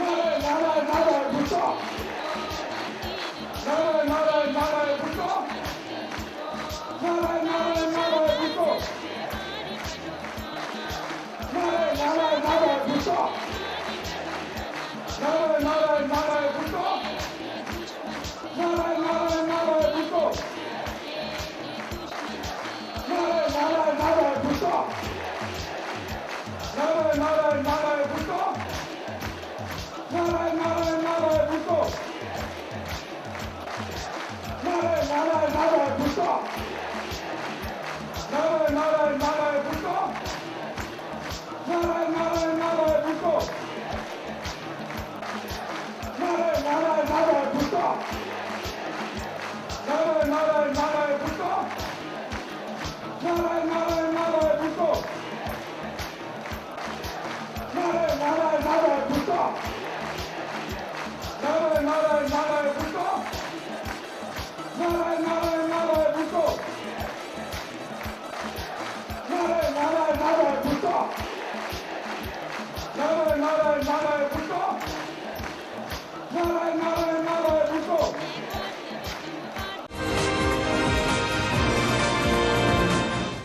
나라의 불꽃 나라의 불꽃 나라의 불꽃 나라의 불꽃 나라의 불꽃 나라의 불꽃 나라의 불꽃 나라의 불꽃 나라의 불꽃 나라의 불꽃 나라의 불꽃 나라의 불꽃 나라의 불꽃 나라의 불꽃 나라의 불꽃 나라의 불꽃 나라의 불꽃